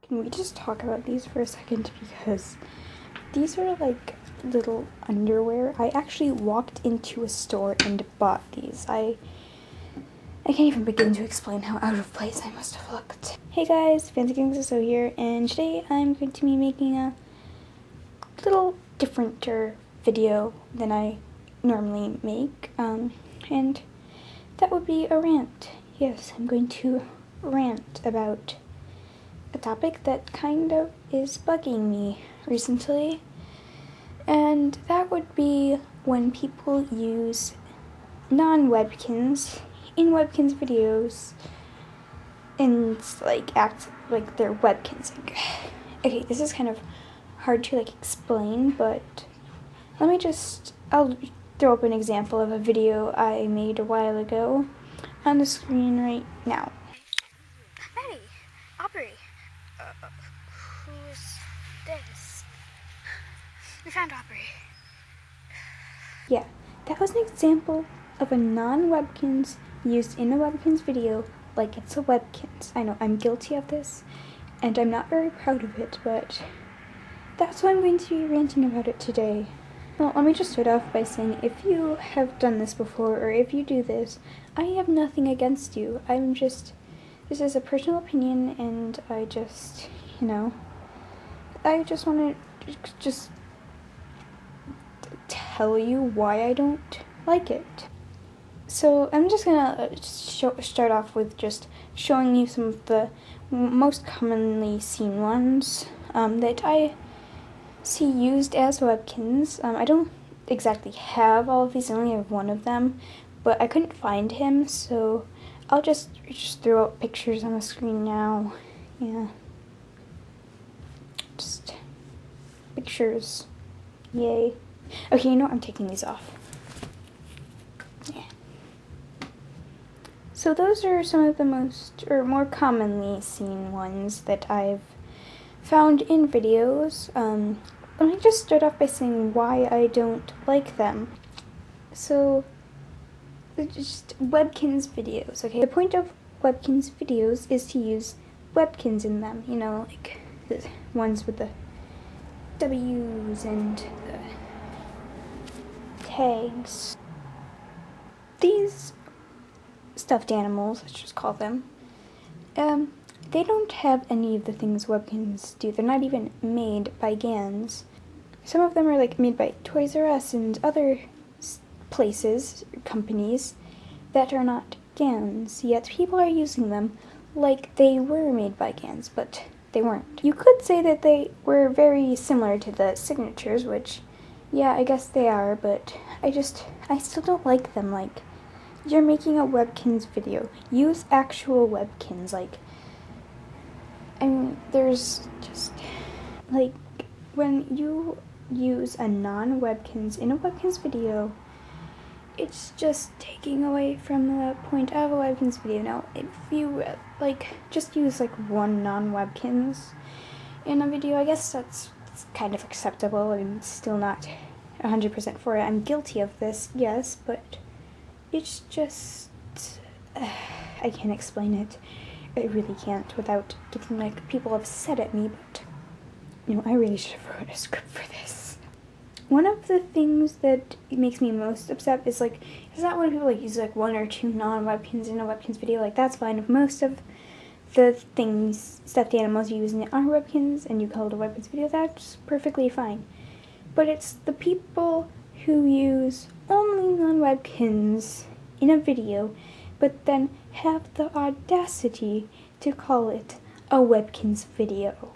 Can we just talk about these for a second, because these are like little underwear. I actually walked into a store and bought these. I can't even begin to explain how out of place I must have looked. Hey guys, Fancy Kings So here, and today I'm going to be making a little differenter video than I normally make, and that would be a rant. Yes, I'm going to rant about a topic that kind of is bugging me recently, and that would be when people use non-Webkinz in Webkinz videos and like act like they're Webkinzing. Okay, this is kind of hard to like explain, but I'll throw up an example of a video I made a while ago on the screen right now. Hey, Aubrey. Who's this? We found Aubrey. Yeah, that was an example of a non-Webkinz used in a Webkinz video like it's a Webkinz. I know, I'm guilty of this, and I'm not very proud of it, but that's why I'm going to be ranting about it today. Well, let me just start off by saying, if you have done this before, or if you do this, I have nothing against you. This is a personal opinion, and I just want to just tell you why I don't like it. So I'm just gonna start off with just showing you some of the most commonly seen ones that I see used as Webkinz. I don't exactly have all of these, I only have one of them, but I couldn't find him, so I'll just throw up pictures on the screen now. Yeah. Just pictures. Yay. Okay, you know what? I'm taking these off. Yeah. So those are some of the more commonly seen ones that I've found in videos. Let me just start off by saying why I don't like them. So, just Webkinz videos, okay? The point of Webkinz videos is to use Webkinz in them, you know, like the ones with the W's and the tags. These stuffed animals, let's just call them, they don't have any of the things Webkinz do. They're not even made by Gans. Some of them are like made by Toys R Us and other places, companies, that are not Gans, yet people are using them like they were made by Gans, but they weren't. You could say that they were very similar to the signatures, which, yeah, I guess they are, but I still don't like them. Like, you're making a Webkinz video. Use actual Webkinz. Like, I mean, there's just, like, when you use a non-Webkinz in a Webkinz video, it's just taking away from the point of a Webkinz video. Now, if you, just use, one non-Webkinz in a video, I guess that's kind of acceptable. I'm still not 100% for it. I'm guilty of this, yes, but it's just, I can't explain it. I really can't without getting, people upset at me, but, I really should have wrote a script for this. One of the things that makes me most upset is not when people use one or two non-Webkinz in a Webkinz video. Like, that's fine. If most of the things, stuffed animals you use in it are Webkinz and you call it a Webkinz video, that's perfectly fine. But it's the people who use only non-Webkinz in a video, but then have the audacity to call it a Webkinz video.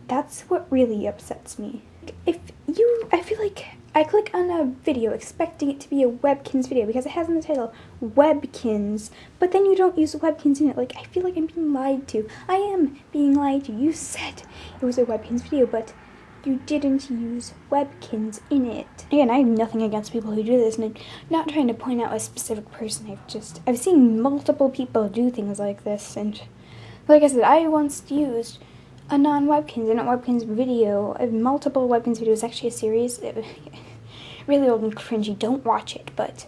That's what really upsets me. I feel like I click on a video expecting it to be a Webkinz video because it has in the title Webkinz, but then you don't use Webkinz in it. I feel like I'm being lied to. I am being lied to. You said it was a Webkinz video, but you didn't use Webkinz in it. Again, I have nothing against people who do this, and I'm not trying to point out a specific person. I've seen multiple people do things like this, and like I said, I once used a non-Webkinz in a Webkinz video. I have multiple Webkinz videos, actually a series. Really old and cringy, don't watch it, but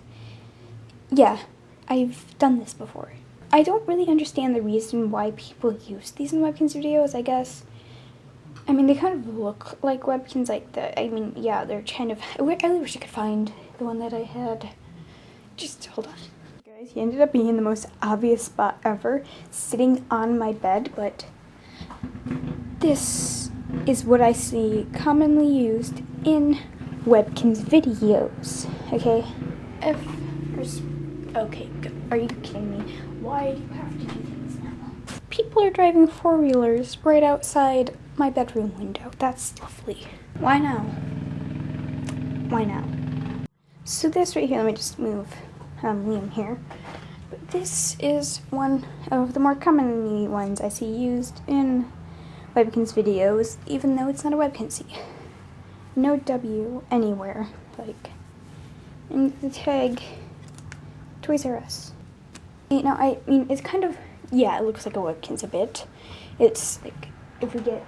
yeah, I've done this before. I don't really understand the reason why people use these in Webkinz videos. I guess I mean, they kind of look like Webkinz, like the, I mean, yeah, they're kind of, I really wish I could find the one that I had. Just hold on. Guys, he ended up being in the most obvious spot ever, sitting on my bed, but this is what I see commonly used in Webkinz videos, okay? Okay, are you kidding me? Why do you have to do things now? People are driving four-wheelers right outside my bedroom window. That's lovely. Why now? Why now? So this right here, let me just move Liam here. But this is one of the more common ones I see used in Webkinz videos, even though it's not a Webkinz. No W anywhere, like, and the tag Toys R Us. You know, I mean, it's kind of, yeah, it looks like a Webkinz a bit. It's like, if we get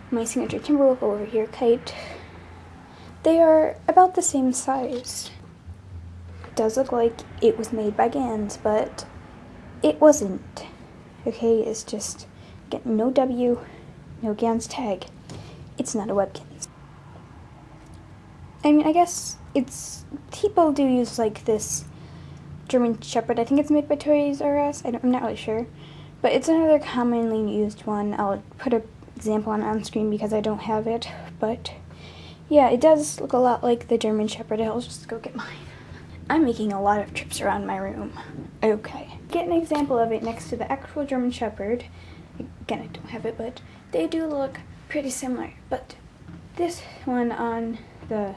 my signature Timberwolf over here, Kite, they are about the same size. It does look like it was made by Gans, but it wasn't. Okay, it's just, again, no W, no Gans tag. It's not a Webkinz. I mean, I guess it's, people do use like this German Shepherd. I think it's made by Toys R Us. I'm not really sure. But it's another commonly used one. I'll put an example on screen because I don't have it. But yeah, it does look a lot like the German Shepherd. I'll just go get mine. I'm making a lot of trips around my room. Okay. Get an example of it next to the actual German Shepherd. Again, I don't have it, but they do look pretty similar. But this one on the,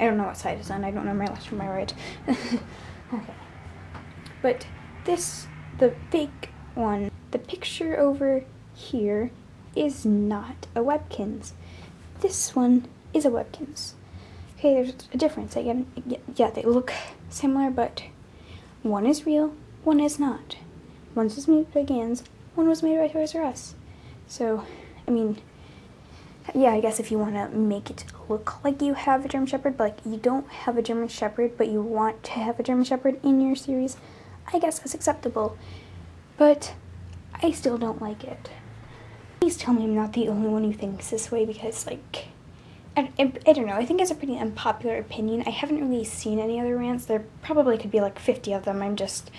I don't know what side it's on. I don't know my left from my right. Okay. But this, the fake one, the picture over here is not a Webkinz. This one is a Webkinz. Okay, there's a difference. Again, yeah, they look similar, but one is real, one is not. One was made by Gans, one was made by Toys R Us. So, I mean, yeah, I guess if you want to make it look like you have a German Shepherd, but like you don't have a German Shepherd, but you want to have a German Shepherd in your series, I guess that's acceptable. But I still don't like it. Please tell me I'm not the only one who thinks this way, because, like, I don't know. I think it's a pretty unpopular opinion. I haven't really seen any other rants. There probably could be like 50 of them. I'm just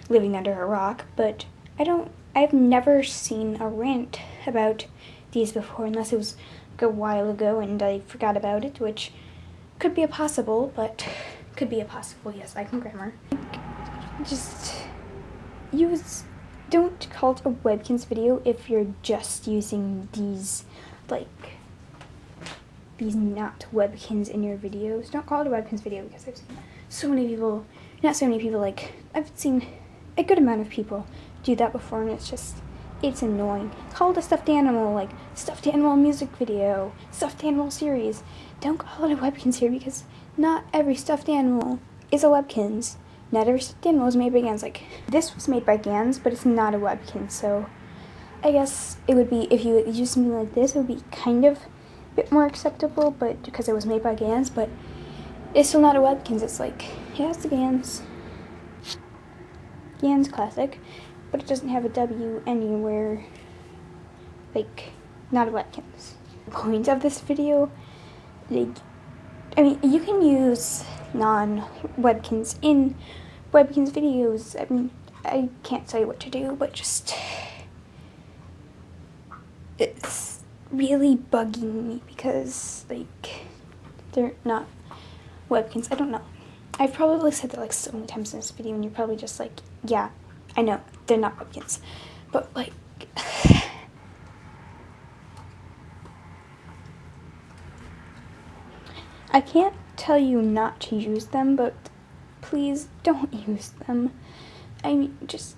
living under a rock. But I've never seen a rant about these before, unless it was like a while ago and I forgot about it, which could be a possible, but could be a possible. Yes, I can grammar. Just don't call it a Webkinz video if you're just using these, like, these not Webkinz in your videos. Don't call it a Webkinz video, because I've seen so many people, not so many people, like, I've seen a good amount of people do that before, and it's annoying. Call it a stuffed animal, like, stuffed animal music video, stuffed animal series. Don't call it a Webkinz here, because not every stuffed animal is a Webkinz. Not every stuffed animal was made by Gans. Like, this was made by Gans, but it's not a Webkinz, so I guess it would be, if you use something like this, it would be kind of bit more acceptable, but because it was made by Gans, but it's still not a Webkinz. It's like, yeah, it's the Gans classic, but it doesn't have a W anywhere. Like, not a Webkinz. The point of this video, like, I mean, you can use non-Webkinz in Webkinz videos. I mean, I can't tell you what to do, but just, it's really bugging me because, like, they're not Webkinz. I don't know. I've probably said that like so many times in this video, and you're probably just like, yeah, I know, they're not Webkinz. But, like, I can't tell you not to use them, but please don't use them. I mean, just,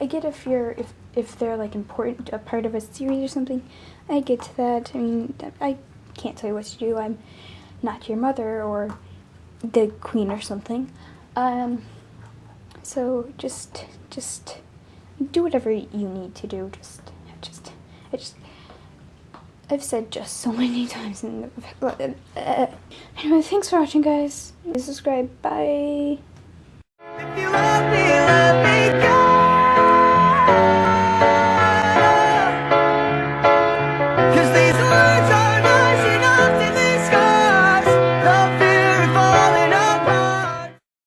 I get if they're like important, a part of a series or something, I get that. I mean, I can't tell you what to do. I'm not your mother or the queen or something. So just do whatever you need to do. I've said just so many times in the, anyway, thanks for watching, guys. Please subscribe. Bye. If you love me, go. 'cause they